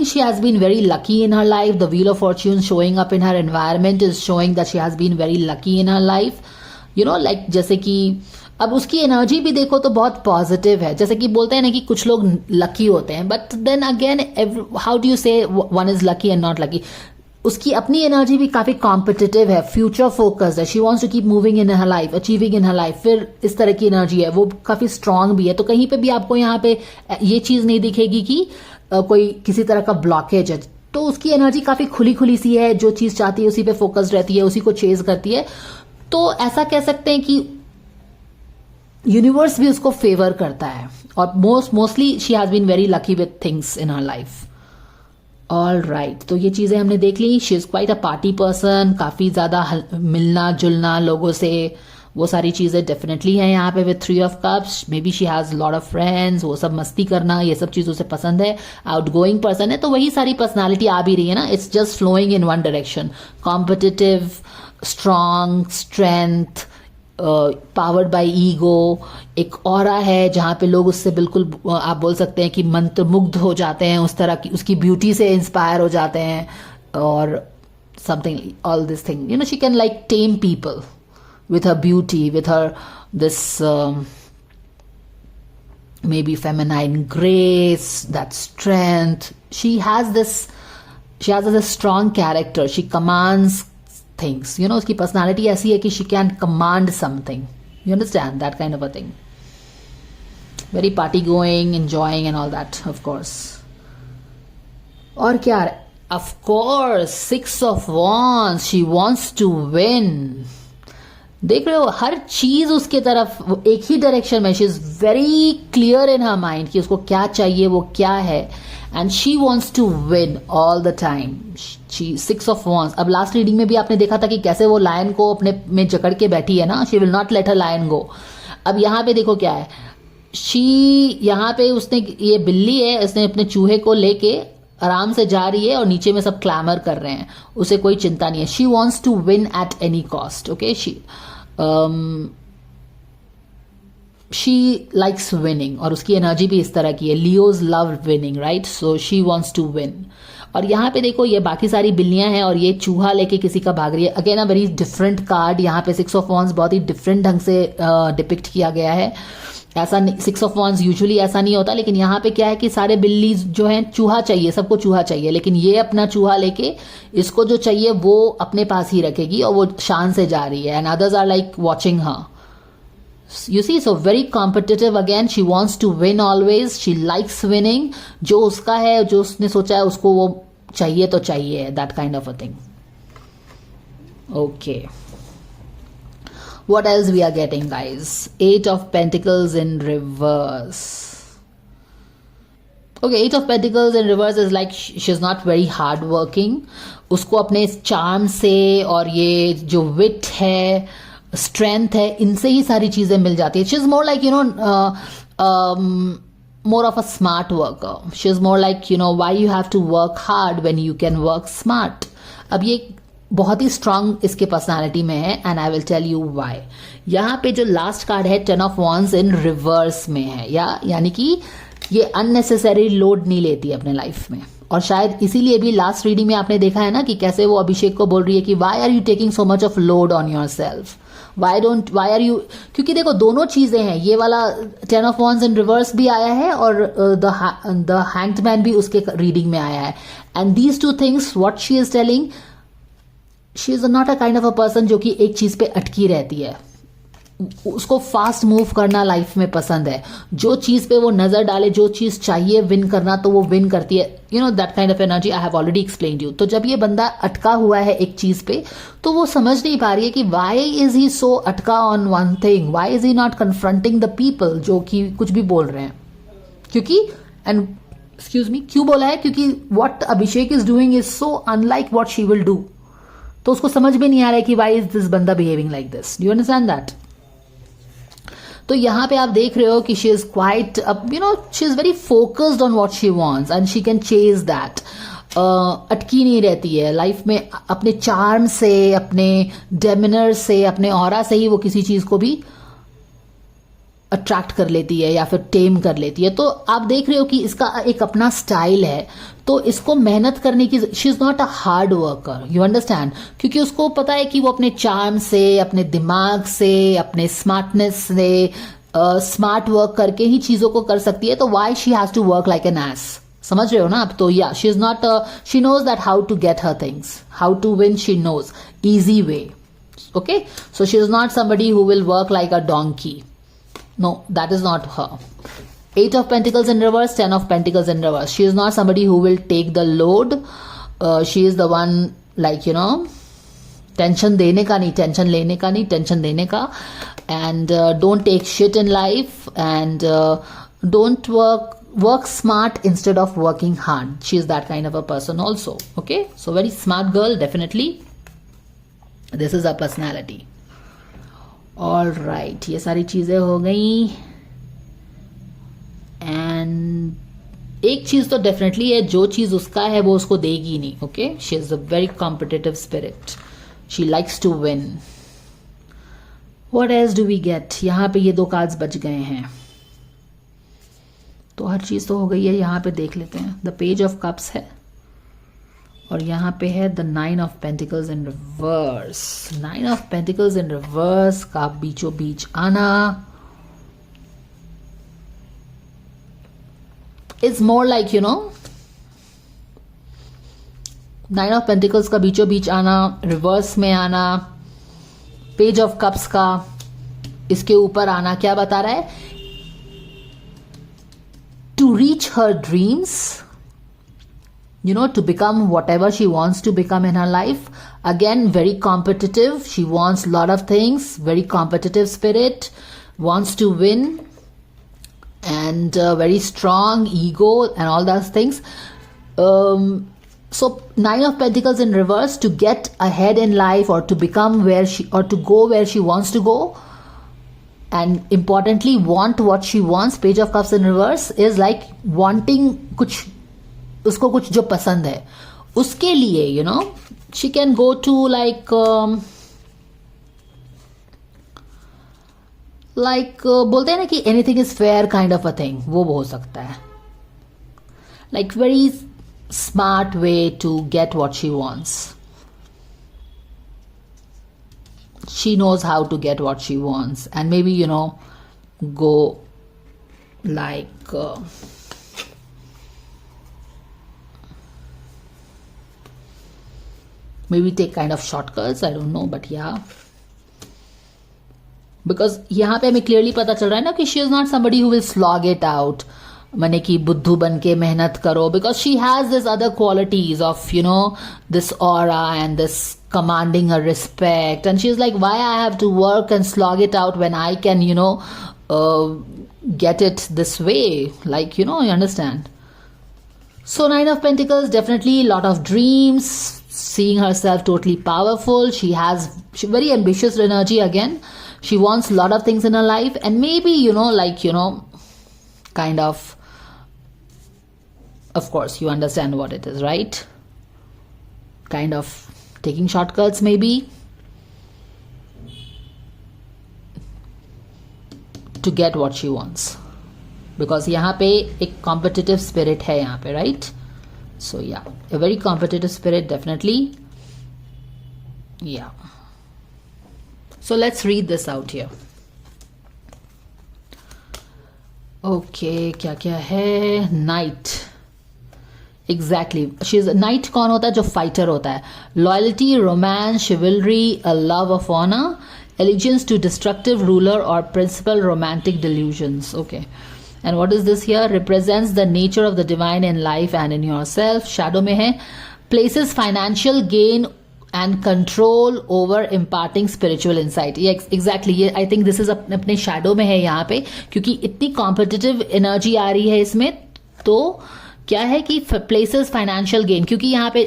think she has been very lucky in her life. The Wheel of Fortune showing up in her environment is showing that she has been very lucky in her life. You know, like जैसे कि अब उसकी energy भी देखो तो बहुत positive है. जैसे कि बोलते हैं ना कि कुछ लोग लकी होते हैं, but then again how do you say one is lucky and not lucky. उसकी अपनी एनर्जी भी काफी कॉम्पिटिटिव है, फ्यूचर फोकस्ड है. She wants to keep moving in her life, achieving in her life. फिर इस तरह की एनर्जी है, वो काफी स्ट्रांग भी है. तो कहीं पे भी आपको यहाँ पे ये चीज नहीं दिखेगी कि कोई किसी तरह का ब्लॉकेज है. तो उसकी एनर्जी काफी खुली खुली सी है, जो चीज चाहती है उसी पे फोकस्ड रहती है, उसी को चेज करती है. तो ऐसा कह सकते हैं कि यूनिवर्स भी उसको फेवर करता है. और mostly she has been very lucky with things in her life. All right, तो ये चीजें हमने देख ली. She is quite a party person, काफी ज्यादा मिलना जुलना लोगों से, वो सारी चीजें डेफिनेटली हैं यहाँ पे. With 3 of cups, may be she has lot of friends, वो सब मस्ती करना, ये सब चीजों से पसंद है. आउटगोइंग पर्सन है, तो वही सारी पर्सनालिटी आ भी रही है ना. It's just flowing in one direction. Competitive, strong, strength, powered by ego. एक ऑरा है जहां पे लोग उससे बिल्कुल आप बोल सकते हैं कि मंत्रमुग्ध हो जाते हैं, उस तरह की उसकी ब्यूटी से इंस्पायर हो जाते हैं. और something, all this thing, you know, she can like time people with her beauty, with her this maybe feminine grace, that strength. She has this strong character. She commands things. You know, उसकी personality ऐसी है कि she can command something. You understand that kind of a thing. Very party going, enjoying and all that, of course. और क्या? Of course, 6 of Wands. She wants to win. देख रहे हो, हर चीज उसके तरफ एक ही डायरेक्शन में. She is very clear in her mind कि उसको क्या चाहिए, वो क्या है. And she wants to win all the time. She 6 of wands. अब लास्ट रीडिंग में भी आपने देखा था कि कैसे वो लायन को अपने में जकड़ के बैठी है ना. She will not let her lion go. अब यहाँ पे देखो क्या है. शी यहाँ पे उसने, ये बिल्ली है, उसने अपने चूहे को लेके आराम से जा रही है और नीचे में सब क्लैमर कर रहे हैं, उसे कोई चिंता नहीं है. She wants to win at any cost. Okay, she likes winning और उसकी एनर्जी भी इस तरह की है. Leos love winning, right? So she wants to win. और यहाँ पे देखो ये बाकी सारी बिल्लियां हैं और ये चूहा लेके किसी का भाग रही है. Again a very different card. यहाँ पे 6 ऑफ वॉन्ड्स बहुत ही डिफरेंट ढंग से डिपिक्ट किया गया है. ऐसा 6 ऑफ वॉन्ड्स यूजुअली ऐसा नहीं होता, लेकिन यहाँ पे क्या है कि सारे बिल्ली जो हैं, चूहा चाहिए, सबको चूहा चाहिए, लेकिन ये अपना चूहा लेके इसको जो चाहिए वो अपने पास ही रखेगी और वो शान से जा रही है. And others are like watching her. You see, so very competitive again. She wants to win always. She likes winning. जो उसका है, जो उसने सोचा है, उसको वो चाहिए तो चाहिए. That kind of a thing. Okay. What else we are getting, guys? 8 of Pentacles in reverse. Okay, 8 of Pentacles in reverse is like she's not very hard working. उसको अपने charm से और ये जो wit है, स्ट्रेंथ है, इनसे ही सारी चीजें मिल जाती है. She is more like, you know, more of a smart worker. She is more like, you know, why you have to work hard when you can work smart. अब ये बहुत ही स्ट्रांग इसके पर्सनालिटी में है and I will tell you why. यहाँ पे जो लास्ट कार्ड है 10 ऑफ वॉन्ड्स इन रिवर्स में है, यानी कि ये अननेसेसरी लोड नहीं लेती अपने लाइफ में. और शायद इसीलिए भी लास्ट रीडिंग में आपने देखा है ना कि कैसे वो अभिषेक को बोल रही है कि why are you taking so much of load on yourself. Why are you, क्योंकि देखो दोनों चीजें हैं. ये वाला 10 ऑफ वॉन्ड्स इन रिवर्स भी आया है और द हैंग्ड मैन भी उसके रीडिंग में आया है. And these two things what she is telling, she is not a kind of a person जो कि एक चीज पे अटकी रहती है. उसको फास्ट मूव करना लाइफ में पसंद है. जो चीज पे वो नजर डाले, जो चीज चाहिए विन करना, तो वो विन करती है. You know that kind of energy I have already explained you. तो जब ये बंदा अटका हुआ है एक चीज पे, तो वो समझ नहीं पा रही है कि व्हाई इज ही सो अटका on one thing. Why is he not confronting the people जो कि कुछ भी बोल रहे हैं. क्योंकि एंड एक्सक्यूज मी, क्यों बोला है? क्योंकि what Abhishek is doing is so unlike what she will do. तो उसको समझ में नहीं आ रहा है कि व्हाई इज दिस बंदा behaving like this. Do you understand that? तो यहाँ पे आप देख रहे हो कि she is quite, you know, she is very focused on what she wants and she can chase that. अटकी नहीं रहती है लाइफ में. अपने चार्म से, अपने डेमिनर से, अपने ऑरा से ही वो किसी चीज को भी अट्रैक्ट कर लेती है या फिर टेम कर लेती है। तो आप देख रहे हो कि इसका एक अपना स्टाइल है, तो इसको मेहनत करने की, she is not a hard worker, you understand, क्योंकि उसको पता है कि वो अपने चार्म से, अपने दिमाग से, अपने स्मार्टनेस से, स्मार्ट वर्क करके ही चीजों को कर सकती है। तो why she has to work like an ass, समझ रहे हो ना आप? तो या she is not, she knows that how to get her things, how to win, she knows easy way. Okay, so she is not somebody who will work like a donkey. No, that is not her. 8 of Pentacles in reverse, 10 of Pentacles in reverse. She is not somebody who will take the load. She is the one, like, you know, tension देने का नहीं, tension लेने का नहीं, tension देने का. And don't take shit in life, and don't work smart instead of working hard. She is that kind of a person also. Okay, so very smart girl, definitely. This is her personality. All right, ये सारी चीजें हो गई. And एक चीज तो definitely है, जो चीज उसका है वो उसको देगी नहीं. Okay, she is a very competitive spirit, she likes to win. What else do we get? यहाँ पे ये 2 कार्ड्स बच गए हैं, तो हर चीज तो हो गई है. यहाँ पे देख लेते हैं. द पेज ऑफ कप्स है, और यहाँ पे है the 9 of pentacles in reverse. 9 of pentacles in reverse का बीचों बीच आना is more like, you no, 9 of pentacles का बीचों बीच आना, रिवर्स में आना, पेज ऑफ कप्स का इसके ऊपर आना क्या बता रहा है? To reach her dreams, you know, to become whatever she wants to become in her life. Again, very competitive, she wants lot of things, very competitive spirit, wants to win, and very strong ego and all those things. So 9 of Pentacles in reverse, to get ahead in life, or to become where she, or to go where she wants to go, and importantly want what she wants. Page of Cups in reverse is like wanting कुछ, उसको कुछ जो पसंद है उसके लिए, you know, she can go to like बोलते हैं ना कि anything is fair kind of a thing, वो हो सकता है. Like very smart way to get what she wants. She knows how to get what she wants, and maybe, you know, go like maybe take kind of shortcuts, I don't know, but yeah, because यहाँ पे हमें clearly पता चल रहा है ना कि she is not somebody who will slog it out, माने कि बुद्धू बन के मेहनत करो, because she has this other qualities of, you know, this aura and this commanding a respect, and she is like, why I have to work and slog it out when I can, you know, get it this way, like, you know, you understand. So 9 of Pentacles, definitely a lot of dreams, seeing herself totally powerful. She very ambitious energy again. She wants a lot of things in her life, and maybe, you know, like, you know, kind of course you understand what it is, right? Kind of taking shortcuts maybe to get what she wants, because यहाँ पे एक competitive spirit है यहाँ पे, right? So yeah, a very competitive spirit, definitely. Yeah. So let's read this out here. Okay, क्या क्या है? Knight. Exactly. She's a knight. कौन होता है? जो fighter होता है. Loyalty, romance, chivalry, a love of honor, allegiance to destructive ruler or principal, romantic delusions. Okay. And what is this here? Represents the nature of the divine in life and in yourself. Shadow में है. Places financial gain and control over imparting spiritual insight. Yeah, exactly. ये I think this is अपने shadow में है यहाँ पे, क्योंकि इतनी competitive energy आ रही है इसमें. तो क्या है कि places financial gain, क्योंकि यहाँ पे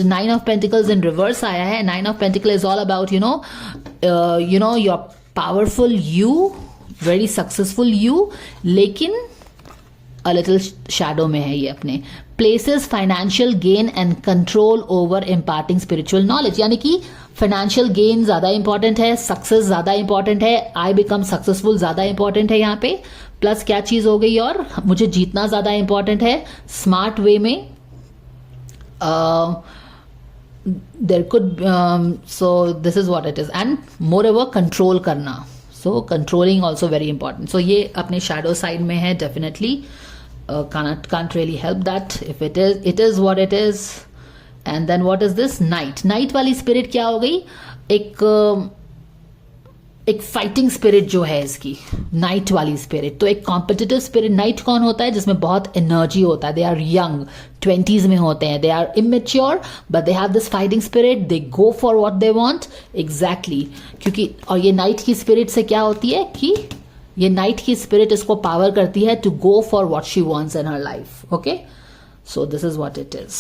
9 of Pentacles in reverse आया है. 9 of Pentacles is all about, you know, your powerful you, very successful you, लेकिन अ लिटिल शैडो में है ये अपने। Places financial gain and control over imparting spiritual knowledge, यानी कि फाइनेंशियल गेन ज्यादा इंपॉर्टेंट है, सक्सेस ज्यादा इंपॉर्टेंट है, आई बिकम सक्सेसफुल ज्यादा इंपॉर्टेंट है यहाँ पे। प्लस क्या चीज हो गई, और मुझे जीतना ज्यादा इंपॉर्टेंट है स्मार्ट वे में। There could so this is what it is, and moreover control करना, so controlling also very important. So ये अपने शैडो साइड में है definitely. can't really help that if it is what it is. And then what is this? Night वाली spirit क्या हो गई, एक फाइटिंग स्पिरिट जो है इसकी, नाइट वाली स्पिरिट। तो एक कॉम्पिटिटिव स्पिरिट, नाइट कौन होता है, जिसमें बहुत एनर्जी होता है, दे आर यंग, 20s में होते हैं, they are immature but they have this fighting spirit, they go for what they want exactly. क्योंकि और ये नाइट की स्पिरिट से क्या होती है कि ये नाइट की स्पिरिट इसको पावर करती है to go for what she wants in her life. Okay, so this is what it is,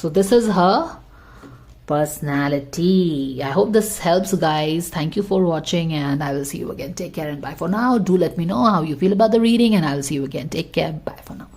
so this is her personality. I hope this helps, guys. Thank you for watching, and I will see you again. Take care and bye for now. Do let me know how you feel about the reading, and I will see you again. Take care. Bye for now.